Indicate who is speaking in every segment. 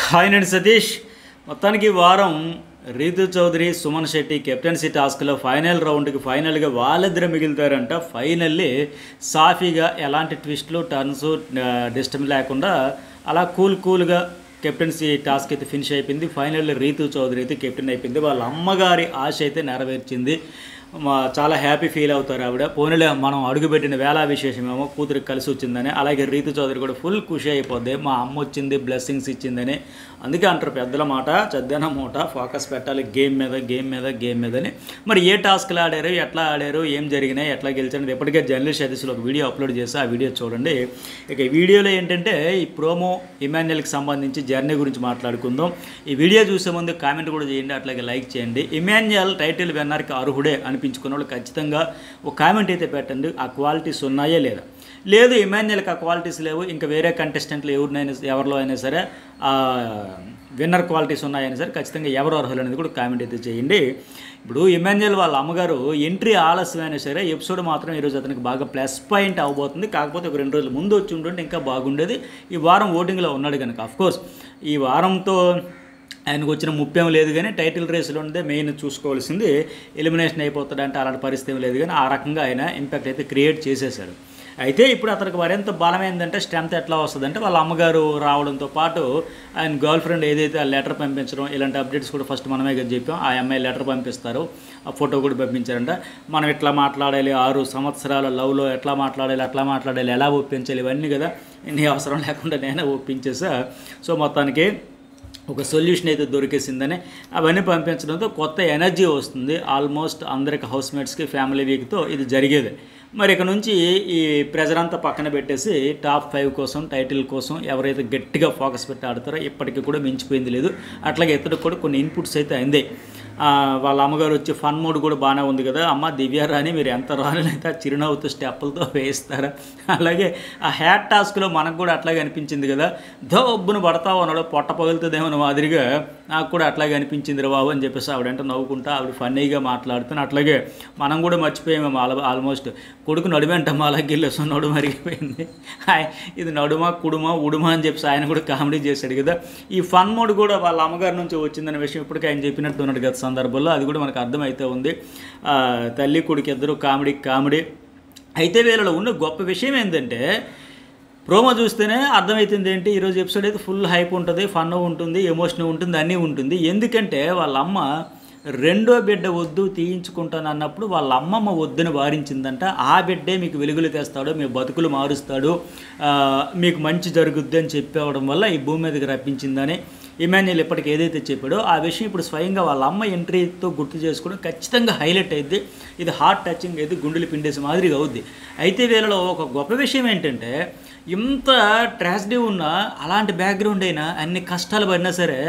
Speaker 1: Hi నేను సతీష్. మొత్తానికి వారం రీతు చౌదరి సుమన్ శెట్టి కెప్టెన్సీ టాస్క్లో ఫైనల్ రౌండ్కి ఫైనల్గా వాళ్ళిద్దరే మిగులుతారంట. ఫైనల్లీ సాఫీగా ఎలాంటి ట్విస్ట్లు టర్న్స్ డిస్టర్బ్ లేకుండా అలా కూల్గా కెప్టెన్సీ టాస్క్ అయితే ఫినిష్ అయిపోయింది. ఫైనల్లీ రీతు చౌదరి అయితే కెప్టెన్ అయిపోయింది. వాళ్ళ అమ్మగారి ఆశ అయితే నెరవేర్చింది. చాలా హ్యాపీ ఫీల్ అవుతారు ఆవిడ. పోనీలే మనం అడుగుపెట్టిన వేళ విశేషమేమో కూతురికి కలిసి వచ్చిందని. అలాగే రీతు చౌదరి కూడా ఫుల్ ఖుషి అయిపోద్ది, మా అమ్మ వచ్చింది బ్లెస్సింగ్స్ ఇచ్చిందని. అందుకే అంటారు పెద్దల మాట చద్దన మూట, ఫోకస్ పెట్టాలి గేమ్ మీదని. మరి ఏ టాస్క్లు ఆడారు, ఎట్లా ఆడారు, ఏం జరిగినాయి, ఎట్లా గెలిచారు ఎప్పటికే జర్నలిస్ట్ సదస్సులో ఒక వీడియో అప్లోడ్ చేసి ఆ వీడియో చూడండి. ఇక ఈ వీడియోలో ఏంటంటే ఈ ప్రోమో ఇమాన్యుయల్కి సంబంధించి జర్నీ గురించి మాట్లాడుకుందాం. ఈ వీడియో చూసే ముందు కామెంట్ కూడా చేయండి, అట్లాగే లైక్ చేయండి. ఇమాన్యుయల్ టైటిల్ విన్నర్కి అర్హుడే అనిపించుకున్న వాళ్ళు ఖచ్చితంగా ఒక కామెంట్ అయితే పెట్టండి. ఆ క్వాలిటీస్ ఉన్నాయా లేదా. లేదు ఇమాన్యుయల్కి ఆ క్వాలిటీస్ లేవు, ఇంకా వేరే కంటెస్టెంట్లు ఎవరిలో అయినా సరే విన్నర్ క్వాలిటీస్ ఉన్నాయని సరే ఖచ్చితంగా ఎవరు అర్హులు అనేది కూడా కామెంట్ అయితే చేయండి. ఇప్పుడు ఇమాన్యుయల్ వాళ్ళ అమ్మగారు ఎంట్రీ ఆలస్యమైనా సరే ఎపిసోడ్ మాత్రం ఈరోజు అతనికి బాగా ప్లస్ పాయింట్ అవబోతుంది. కాకపోతే ఒక 2 రోజుల ముందు వచ్చి ఉంటుంటే ఇంకా బాగుండేది. ఈ వారం ఓటింగ్లో ఉన్నాడు కనుక అఫ్కోర్స్ ఈ వారంతో ఆయనకు వచ్చిన ముప్పేం లేదు, కానీ టైటిల్ రేసులో ఉండే మెయిన్ చూసుకోవాల్సింది ఎలిమినేషన్ అయిపోతాడంటే అలాంటి పరిస్థితి ఏం లేదు, కానీ ఆ రకంగా ఆయన ఇంపాక్ట్ అయితే క్రియేట్ చేసేసాడు. అయితే ఇప్పుడు అతనికి మరింత బలమైందంటే స్ట్రెంత్ ఎట్లా వస్తుందంటే వాళ్ళ అమ్మగారు రావడంతో పాటు ఆయన గర్ల్ ఫ్రెండ్ ఏదైతే ఆ లెటర్ పంపించడం ఇలాంటి అప్డేట్స్ కూడా ఫస్ట్ మనమే కదా చెప్పాం. ఆ అమ్మాయి లెటర్ పంపిస్తారు, ఆ ఫోటో కూడా పంపించారంట. మనం ఎట్లా మాట్లాడాలి, 6 సంవత్సరాల లవ్లో ఎట్లా మాట్లాడాలి, ఎలా ఒప్పించాలి, ఇవన్నీ కదా. ఇన్ని అవసరం లేకుండా నేనే ఒప్పించేసా. సో మొత్తానికి ఒక సొల్యూషన్ అయితే దొరికేసిందని అవన్నీ పంపించడంతో కొత్త ఎనర్జీ వస్తుంది. ఆల్మోస్ట్ అందరికి హౌస్మేట్స్కి ఫ్యామిలీ వీక్తో ఇది జరిగేది. మరి ఇక నుంచి ఈ ప్రెజర్ అంతా పక్కన పెట్టేసి టాప్ 5 కోసం టైటిల్ కోసం ఎవరైతే గట్టిగా ఫోకస్ పెట్టి ఆడతారో ఇప్పటికీ కూడా మించిపోయింది లేదు. అట్లాగే ఇతడికి కూడా కొన్ని ఇన్పుట్స్ అయితే అందే. వాళ్ళ అమ్మగారు వచ్చి ఫన్ మోడ్ కూడా బాగానే ఉంది కదా, అమ్మ దివ్యారాని మీరు ఎంత రానైతే చిరునవ్వుతో స్టెప్పులతో వేయిస్తారా. అలాగే ఆ హ్యాట్ టాస్క్లో మనకు కూడా అట్లాగే అనిపించింది కదా, దొబ్బును పడతావు అన్నాడు, పొట్ట పగులుతుందేమో మాదిరిగా నాకు కూడా అట్లాగే అనిపించింది రా బాబు అని చెప్పేసి ఆవిడంటే నవ్వుకుంటా ఆవిడ ఫన్నీగా మాట్లాడుతాను. అట్లాగే మనం కూడా మర్చిపోయాము ఆల్మోస్ట్ కొడుకు నడుమంటమ్మా అలా గిల్లేసు నడుము మరిగిపోయింది. ఇది నడుమా కుడుమా ఉడుమా అని చెప్పేసి ఆయన కూడా కామెడీ చేశాడు కదా. ఈ ఫన్ మోడ్ కూడా వాళ్ళ అమ్మగారి నుంచి వచ్చిందనే విషయం ఇప్పటికీ ఆయన చెప్పినట్టు ఉన్నాడు గత సందర్భంలో, అది కూడా మనకు అర్థమైతే ఉంది. తల్లి కొడుకు ఇద్దరు కామెడీ. అయితే వీళ్ళలో ఉన్న గొప్ప విషయం ఏంటంటే ప్రోమో చూస్తేనే అర్థమవుతుంది ఏంటి, ఈరోజు ఎపిసోడ్ అయితే ఫుల్ హైప్ ఉంటుంది, ఫన్ ఉంటుంది, ఎమోషన్ ఉంటుంది, అన్నీ ఉంటుంది. ఎందుకంటే వాళ్ళ అమ్మ రెండో బిడ్డ వద్దు తీయించుకుంటాను అన్నప్పుడు వాళ్ళ అమ్మమ్మ వద్దుని వారించిందంట. ఆ బిడ్డే మీకు వెలుగులు తెస్తాడు, మీ బతుకులు మారుస్తాడు, మీకు మంచి జరుగుద్ది అని చెప్పవడం వల్ల ఈ భూమి మీదకి రప్పించిందని ఇమాన్యుయల్ ఇప్పటికి ఏదైతే చెప్పాడో ఆ విషయం ఇప్పుడు స్వయంగా వాళ్ళ అమ్మ ఎంట్రీతో గుర్తు చేసుకోవడం ఖచ్చితంగా హైలైట్ అయింది. ఇది హార్ట్ టచింగ్ అయితే గుండెలు పిండేసి మాదిరిగా అవుద్ది. అయితే వీళ్ళలో ఒక గొప్ప విషయం ఏంటంటే ఇంత ట్రాజడీ ఉన్నా అలాంటి బ్యాక్గ్రౌండ్ అయినా అన్ని కష్టాలు పడినా సరే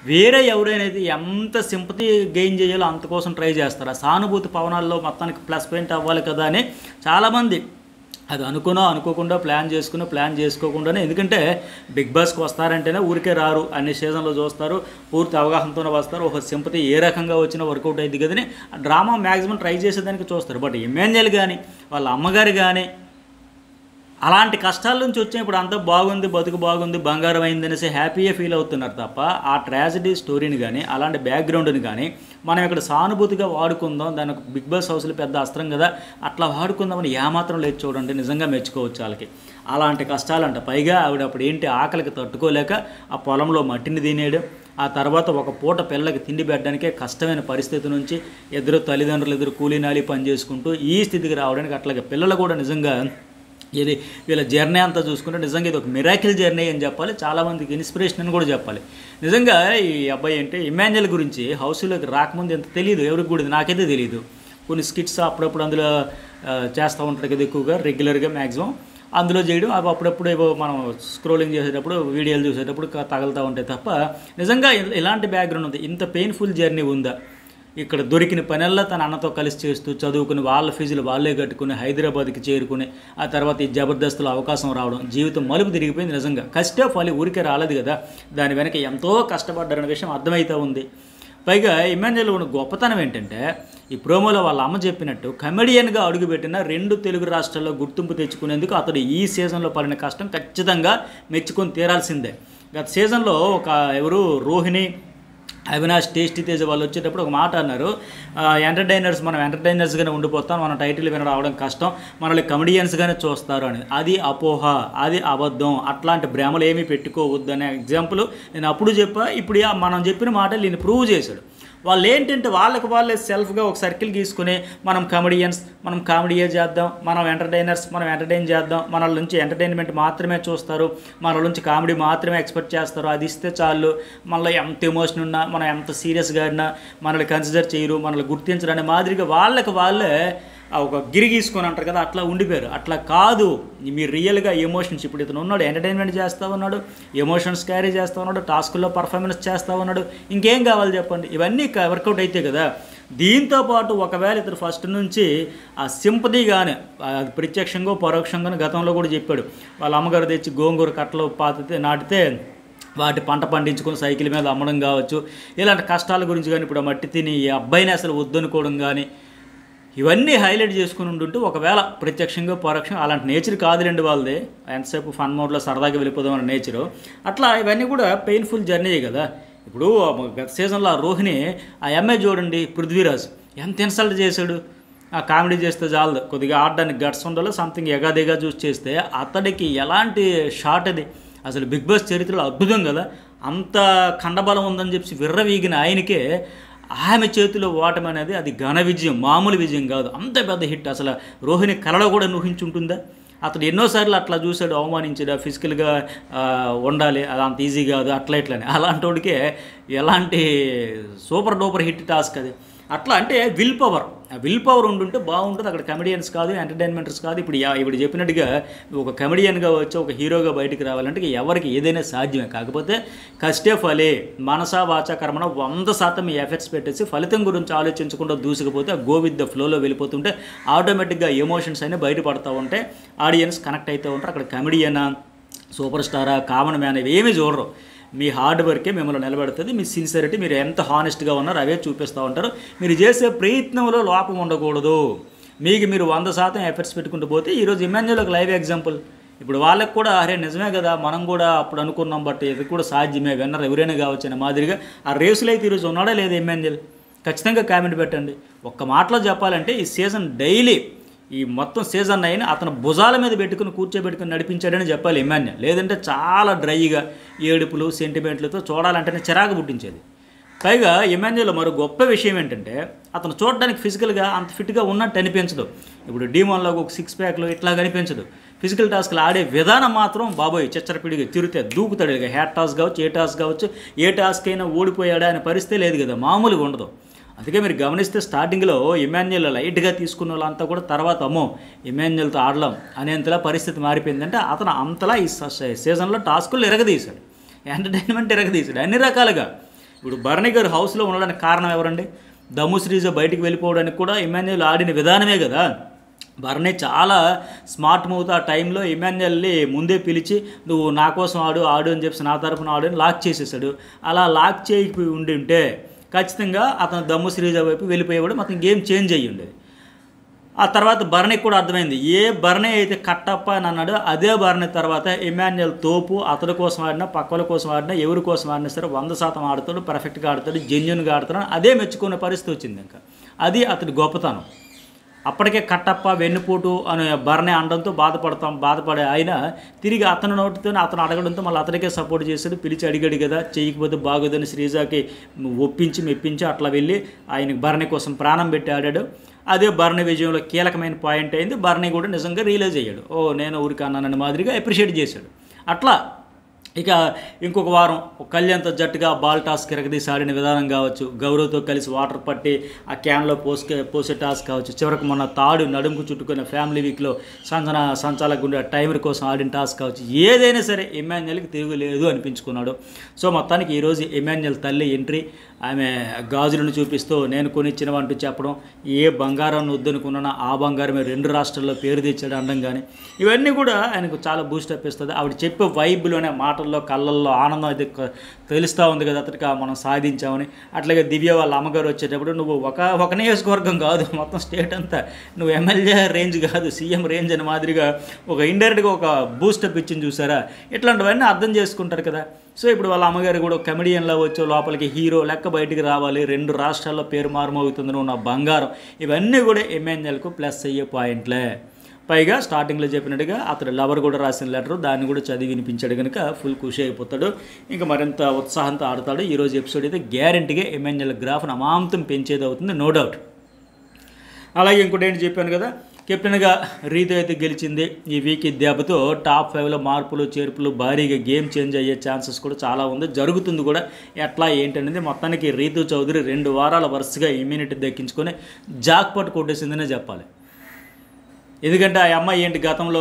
Speaker 1: వేరే ఎవరైనా ఎంత సింపతి గెయిన్ చేయాలో అంతకోసం ట్రై చేస్తారు. ఆ సానుభూతి పవనాల్లో మొత్తానికి ప్లస్ పాయింట్ అవ్వాలి కదా అని చాలామంది అది అనుకోకుండా ప్లాన్ చేసుకోకుండానే, ఎందుకంటే బిగ్ బాస్కి వస్తారంటేనే ఊరికే రారు, అన్ని సీజన్లో చూస్తారు, పూర్తి అవగాహనతోనే వస్తారు, ఒక సింపతి ఏ రకంగా వచ్చినా వర్కౌట్ అయింది కదని డ్రామా మ్యాక్సిమం ట్రై చేసేదానికి చూస్తారు. బట్ ఇమాన్యుయల్ కానీ వాళ్ళ అమ్మగారు కానీ అలాంటి కష్టాల నుంచి వచ్చి ఇప్పుడు అంతా బాగుంది, బతుకు బాగుంది, బంగారం అయింది అనేసి హ్యాపీగా ఫీల్ అవుతున్నారు తప్ప ఆ ట్రాజడీ స్టోరీని కానీ అలాంటి బ్యాక్గ్రౌండ్ని కానీ మనం ఇక్కడ సానుభూతిగా వాడుకుందాం, దానికి బిగ్ బాస్ హౌస్లో పెద్ద అస్త్రం కదా అట్లా వాడుకుందామని ఏమాత్రం లేదు. చూడండి నిజంగా మెచ్చుకోవచ్చు వాళ్ళకి. అలాంటి కష్టాలంట. పైగా ఆవిడ అప్పుడు ఏంటి ఆకలికి తట్టుకోలేక ఆ పొలంలో మట్టిని తినేయడం, ఆ తర్వాత ఒక పూట పిల్లలకి తిండి పెట్టడానికే కష్టమైన పరిస్థితి నుంచి తల్లిదండ్రులు కూలీనాలి పని చేసుకుంటూ ఈ స్థితికి రావడానికి అట్లాగే పిల్లలు కూడా నిజంగా ఇది వీళ్ళ జర్నీ అంతా చూసుకుంటే నిజంగా ఇది ఒక మిరాకిల్ జర్నీ అని చెప్పాలి, చాలామందికి ఇన్స్పిరేషన్ అని కూడా చెప్పాలి. నిజంగా ఈ అబ్బాయి అంటే ఇమాన్యుయల్ గురించి హౌస్లోకి రాకముందు ఎంత తెలియదు, ఎవరికి కూడా నాకైతే తెలియదు. కొన్ని స్కిట్స్ అప్పుడప్పుడు అందులో చేస్తూ ఉంటారు కదా ఎక్కువగా రెగ్యులర్గా మ్యాక్సిమం అందులో చేయడం, అవి అప్పుడప్పుడు ఏవో మనం స్క్రోలింగ్ చేసేటప్పుడు వీడియోలు చూసేటప్పుడు తగులుతూ ఉంటాయి తప్ప నిజంగా ఇలాంటి బ్యాక్గ్రౌండ్ ఉంది. ఇంత పెయిన్ఫుల్ జర్నీ ఉందా. ఇక్కడ దొరికిన పనల్లా తన అన్నతో కలిసి చేస్తూ చదువుకుని వాళ్ళ ఫీజులు వాళ్ళే కట్టుకుని హైదరాబాద్కి చేరుకుని ఆ తర్వాత ఈ జబర్దస్త్లో అవకాశం రావడం, జీవితం మలుపు తిరిగిపోయింది. నిజంగా కష్ట ఫలి ఊరికే రాలేదు కదా, దాని వెనక ఎంతో కష్టపడ్డారనే విషయం అర్థమవుతూ ఉంది. పైగా ఇమాన్యుయల్ ఉన్న గొప్పతనం ఏంటంటే ఈ ప్రోమోలో వాళ్ళ అమ్మ చెప్పినట్టు కమెడియన్గా అడుగుపెట్టిన 2 తెలుగు రాష్ట్రాల్లో గుర్తింపు తెచ్చుకునేందుకు అతడు ఈ సీజన్లో పడిన కష్టం ఖచ్చితంగా మెచ్చుకొని తీరాల్సిందే. గత సీజన్లో ఒక ఎవరు రోహిణి, అవినాష్, టేస్టీ తేజ వాళ్ళు వచ్చేటప్పుడు ఒక మాట అన్నారు, మనం ఎంటర్టైనర్స్గానే ఉండిపోతాం, మన టైటిల్ విన రావడం కష్టం, మనల్ని కమెడియన్స్గానే చూస్తారు అని. అది అపోహ, అది అబద్ధం. అట్లాంటి భ్రమలు ఏమీ పెట్టుకోవద్దు అనే ఎగ్జాంపుల్ నేను అప్పుడు చెప్పా. ఇప్పుడు మనం చెప్పిన మాటలు నేను ప్రూవ్ చేశాడు. వాళ్ళు ఏంటంటే వాళ్ళే సెల్ఫ్గా ఒక సర్కిల్ గీసుకుని మనం కమెడియన్స్, మనం కామెడీయే చేద్దాం, మనం ఎంటర్టైనర్స్, మనం ఎంటర్టైన్ చేద్దాం, మన నుంచి ఎంటర్టైన్మెంట్ మాత్రమే చూస్తారు, మన నుంచి కామెడీ మాత్రమే ఎక్స్పెక్ట్ చేస్తారు, అది ఇస్తే చాలు, మనలో ఎంత ఎమోషన్ ఉన్నా, మనం ఎంత సీరియస్గా ఉన్నా మనల్ని కన్సిడర్ చేయరు, మనల్ని గుర్తించరు అనే మాదిరిగా వాళ్ళే ఒక గిరి గీసుకొని అంటారు కదా, అట్లా ఉండిపోయారు. అట్లా కాదు, మీరు రియల్గా ఎమోషన్స్, ఇప్పుడు ఇతను ఉన్నాడు, ఎంటర్టైన్మెంట్ చేస్తూ ఉన్నాడు, ఎమోషన్స్ క్యారీ చేస్తూ ఉన్నాడు, టాస్కుల్లో పర్ఫార్మెన్స్ చేస్తూ ఉన్నాడు, ఇంకేం కావాలి చెప్పండి? ఇవన్నీ వర్కౌట్ అయితే కదా. దీంతోపాటు ఒకవేళ ఇతను ఫస్ట్ నుంచి ఆ సింపతి కానీ ప్రత్యక్షంగా పరోక్షంగా గతంలో కూడా చెప్పాడు, వాళ్ళ అమ్మగారు తెచ్చి గోంగూర కట్టలు నాటితే వాటి పంట పండించుకొని సైకిల్ మీద అమ్మడం కావచ్చు, ఇలాంటి కష్టాల గురించి కానీ, ఇప్పుడు మట్టి తిని ఈ అబ్బాయిని అసలు వద్దనుకోవడం కానీ, ఇవన్నీ హైలైట్ చేసుకుని ఉంటుంటే ఒకవేళ ప్రత్యక్షంగా పరోక్షంగా అలాంటి నేచర్ కాదులేండి వాళ్ళదే, ఎంతసేపు ఫన్ మోడ్లో సరదాగా వెళ్ళిపోదాం అనే నేచరు. అట్లా ఇవన్నీ కూడా పెయిన్ఫుల్ జర్నీ కదా. ఇప్పుడు గత సీజన్లో ఆ రోహిణి, ఆ అమ్మాయి చూడండి పృథ్వీరాజ్ ఎంత ఇన్సల్ట్ చేశాడు. ఆ కామెడీ చేస్తే చాలు, కొద్దిగా ఆడడానికి గట్స్ ఉండాలో సంథింగ్ ఎగాదిగా చూసి చేస్తే అతడికి ఎలాంటి షాట్ అది అసలు బిగ్ బాస్ చరిత్రలో అద్భుతం కదా. అంత కండబలం ఉందని చెప్పి విర్రవీగిన ఆయనకే ఆమె చేతిలో ఓటమి అనేది అది ఘన విజయం, మామూలు విజయం కాదు, అంత పెద్ద హిట్. అసలు రోహిణి కళలో కూడా ఊహించుంటుందా? అతడు ఎన్నోసార్లు అట్లా చూశాడు, అవమానించాడు, ఫిజికల్గా ఉండాలి, అది అంత ఈజీ కాదు, అట్లా ఇట్లని. అలాంటి వాడికే ఎలాంటి సూపర్ డూపర్ హిట్ టాస్క్ అది. అట్లా అంటే విల్ పవర్ ఉండుంటే బాగుంటుంది. అక్కడ కమెడియన్స్ కాదు, ఎంటర్టైన్మెంటర్స్ కాదు. ఇప్పుడు చెప్పినట్టుగా ఒక కమెడియన్గా వచ్చి ఒక హీరోగా బయటికి రావాలంటే ఎవరికి ఏదైనా సాధ్యమే. కాకపోతే కష్టే ఫలే, మనసా వాచా కర్మన 100% మీ ఎఫర్ట్స్ పెట్టేసి ఫలితం గురించి ఆలోచించకుండా దూసుకుపోతే ఆ గో విత్ ద ఫ్లోలో వెళ్ళిపోతుంటే ఆటోమేటిక్గా ఎమోషన్స్ అన్నీ బయటపడుతూ ఉంటే ఆడియన్స్ కనెక్ట్ అవుతూ ఉంటారు. అక్కడ కమెడియనా, సూపర్ స్టారా, కామన్ మ్యాన్ ఇవి ఏమీ చూడరు. మీ హార్డ్ వర్కే మిమ్మల్ని నిలబెడుతుంది, మీ సిన్సియరిటీ, మీరు ఎంత హానెస్ట్గా ఉన్నారో అవే చూపిస్తూ ఉంటారు. మీరు చేసే ప్రయత్నంలో లోపం ఉండకూడదు. మీరు 100% ఎఫర్ట్స్ పెట్టుకుంటూ పోతే ఈరోజు ఇమాన్యుల్ ఒక లైవ్ ఎగ్జాంపుల్. ఇప్పుడు వాళ్ళకి కూడా అరే నిజమే కదా, మనం కూడా అప్పుడు అనుకున్నాం, బట్ ఇది కూడా సాధ్యమే, విన్నర్ ఎవరైనా కావచ్చు అనే మాదిరిగా ఆ రేసులో అయితే ఈరోజు ఉన్నాడా లేదా ఇమాన్యుల్? ఖచ్చితంగా కామెంట్ పెట్టండి. ఒక్క మాటలో చెప్పాలంటే ఈ సీజన్ డైలీ ఈ మొత్తం సీజన్ అయినా అతను భుజాల మీద కూర్చోబెట్టుకుని నడిపించాడని చెప్పాలి ఇమాన్యుల్. లేదంటే చాలా డ్రైగా ఏడుపులు, సెంటిమెంట్లతో చూడాలంటేనే చిరాకు పుట్టించేది. పైగా ఇమాన్యుల్ మరో గొప్ప విషయం ఏంటంటే అతను చూడడానికి ఫిజికల్గా అంత ఫిట్గా ఉన్నట్టు అనిపించదు. ఇప్పుడు డీమాన్లో ఒక 6 ప్యాక్లు ఇట్లా కనిపించదు. ఫిజికల్ టాస్క్లు ఆడే విధానం మాత్రం బాబోయ్ చిచ్చరపిడిగా తిరిగితే దూకుతాడు. ఇక హ్యాట్ టాస్క్ కావచ్చు, ఏ టాస్క్ అయినా ఓడిపోయాడా అనే పరిస్థితే లేదు కదా, మామూలుగా ఉండదు. అందుకే మీరు గమనిస్తే స్టార్టింగ్లో ఇమాన్యుల్ లైట్గా తీసుకున్న వాళ్ళంతా కూడా తర్వాత ఇమాన్యుల్తో ఆడలేం అనేంతలా పరిస్థితి మారిపోయిందంటే అతను అంతలా ఈ సీజన్లో టాస్కులు ఎరగదీశాడు, ఎంటర్టైన్మెంట్ ఎరగదీశాడు అన్ని రకాలుగా. ఇప్పుడు భరణి గారు హౌస్లో ఉండడానికి కారణం ఎవరండి? దమ్ము శ్రీజ బయటికి వెళ్ళిపోవడానికి కూడా ఇమాన్యుల్ ఆడిన విధానమే కదా. భరణి చాలా స్మార్ట్ మూవ్తో ఆ టైంలో ఇమాన్యుల్ని ముందే పిలిచి నువ్వు నా కోసం ఆడు అని చెప్పి నా తరఫున ఆడు అని లాక్ చేసేసాడు. అలా లాక్ చేయకపోయి ఉంటే ఖచ్చితంగా అతను దమ్ము శ్రీజ వైపు వెళ్ళిపోయేవాడు, మొత్తం గేమ్ చేంజ్ అయ్యి ఉండేది. ఆ తర్వాత భరణికి కూడా అర్థమైంది, ఏ భరణి అయితే కట్టప్ప అని అన్నాడో అదే భరణి తర్వాత ఇమాన్యుల్ తోపు. అతడి కోసం ఆడినా, పక్కల కోసం ఆడినా, ఎవరి కోసం ఆడినా సరే 100% ఆడతాడు, పర్ఫెక్ట్గా ఆడతాడు, జెన్యున్గా ఆడతాడు, అదే మెచ్చుకునే పరిస్థితి వచ్చింది. ఇంకా అది అతడి గొప్పతనం. అప్పటికే కట్టప్ప, వెన్నుపోటు అని భరణి అనడంతో బాధపడే ఆయన తిరిగి అతని నోటితోనే అతను అడగడంతో మళ్ళీ అతనికే సపోర్ట్ చేశాడు. పిలిచి అడిగాడు కదా, చేయకపోతే బాగోదని శ్రీజాకి మెప్పించి అట్లా వెళ్ళి ఆయనకి భరణి కోసం ప్రాణం పెట్టి ఆడాడు. అదే భరణి విజయంలో కీలకమైన పాయింట్ అయింది. భరణి కూడా నిజంగా రియలైజ్ అయ్యాడు, నేను ఊరికి అన్నానని మాదిరిగా అప్రిషియేట్ చేశాడు. అట్లా ఇక ఇంకొక వారం కళ్యాణ్తో జట్టుగా బాల్ టాస్క్ ఎరగదీసి ఆడిన విధానం కావచ్చు, గౌరవ్తో కలిసి వాటర్ పట్టి ఆ క్యాన్లో పోసే టాస్క్ కావచ్చు, చివరికి మొన్న తాడు నడుముకు చుట్టుకున్న ఫ్యామిలీ వీక్లో సంచాలక గుండె టైమర్ కోసం ఆడిన టాస్క్ కావచ్చు, ఏదైనా సరే ఇమాన్యుల్కి తిరుగులేదు అనిపించుకున్నాడు. సో మొత్తానికి ఈరోజు ఇమాన్యుల్ తల్లి ఎంట్రీ, ఆమె గాజులను చూపిస్తూ నేను కొనిచ్చినవంటూ చెప్పడం, ఏ బంగారాన్ని వద్దనుకున్నా ఆ బంగారమే 2 రాష్ట్రాల్లో పేరు తెచ్చాడు అనడం కానీ, ఇవన్నీ కూడా ఆయనకు చాలా బూస్టప్ ఇస్తుంది. ఆవిడ చెప్పే వైబ్లోనే మాటలు మాటల్లో కళ్ళల్లో ఆనందం అయితే తెలుస్తూ ఉంది కదా అతనికి మనం సాధించామని. అట్లాగే దివ్య వాళ్ళ అమ్మగారు వచ్చేటప్పుడు నువ్వు ఒక నియోజకవర్గం కాదు, మొత్తం స్టేట్ అంతా నువ్వు ఎమ్మెల్యే రేంజ్ కాదు, సీఎం రేంజ్ అని మాదిరిగా ఒక ఇండైరెక్ట్గా ఒక బూస్టప్ ఇచ్చింది చూసారా. ఇట్లాంటివన్నీ అర్థం చేసుకుంటారు కదా. సో ఇప్పుడు వాళ్ళ అమ్మగారు కూడా ఒక కమెడియన్లో వచ్చి లోపలికి హీరో లెక్క బయటికి రావాలి, 2 రాష్ట్రాల్లో పేరు మారుమవుతుంది, నువ్వు నా బంగారం, ఇవన్నీ కూడా ఎమ్మెన్యేలకు ప్లస్ అయ్యే పాయింట్లే. పైగా స్టార్టింగ్లో చెప్పినట్టుగా అతడు లవర్ కూడా రాసిన లెటరు, దాన్ని కూడా చదివి వినిపించాడు కనుక ఫుల్ ఖుషి అయిపోతాడు, ఇంకా మరింత ఉత్సాహంతో ఆడతాడు. ఈరోజు ఎపిసోడ్ అయితే గ్యారంటీగా ఎమ్మెన్యేల గ్రాఫ్ను అమాంతం పెంచేది అవుతుంది, నో డౌట్. అలాగే ఇంకోటి ఏంటి చెప్పాను కదా, కెప్టెన్గా రీతు అయితే గెలిచింది. ఈ వీక్ దెబ్బతో టాప్ 5లో మార్పులు చేర్పులు భారీగా గేమ్ చేంజ్ అయ్యే ఛాన్సెస్ కూడా చాలా ఉంది, జరుగుతుంది కూడా. ఎట్లా ఏంటనేది మొత్తానికి రీతు చౌదరి 2 వారాల వరుసగా ఇమ్యూనిటీ దక్కించుకొని జాక్పాట్ కొట్టేసిందనే చెప్పాలి. ఎందుకంటే ఆ అమ్మాయి ఏంటి గతంలో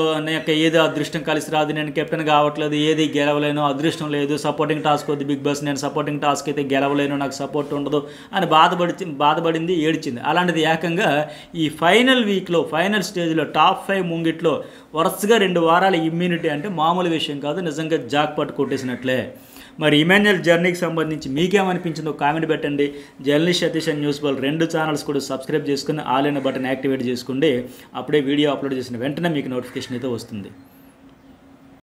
Speaker 1: ఏదో అదృష్టం కలిసి రాదు, నేను కెప్టెన్ కావట్లేదు, ఏది గెలవలేను, అదృష్టం లేదు, సపోర్టింగ్ టాస్క్ వద్దు బిగ్ బాస్, నేను సపోర్టింగ్ టాస్క్ అయితే గెలవలేను, నాకు సపోర్ట్ ఉండదు అని బాధపడింది, ఏడ్చింది. అలాంటిది ఏకంగా ఈ ఫైనల్ వీక్లో ఫైనల్ స్టేజ్లో టాప్ 5 ముంగిట్లో వరుసగా 2 వారాల ఇమ్యూనిటీ అంటే మామూలు విషయం కాదు, నిజంగా జాక్పాట్ కొట్టేసినట్లే. మరి ఇమాన్యుయల్ జర్నీకి సంబంధించి మీకేమనిపించిందో కామెంట్ పెట్టండి. Journalist Satish and news ball 2 channels కూడా సబ్స్క్రైబ్ చేసుకుని ఆల్ అనే బటన్ యాక్టివేట్ చేసుకోండి. అప్పుడే వీడియో అప్లోడ్ చేసిన వెంటనే మీకు నోటిఫికేషన్ అయితే వస్తుంది.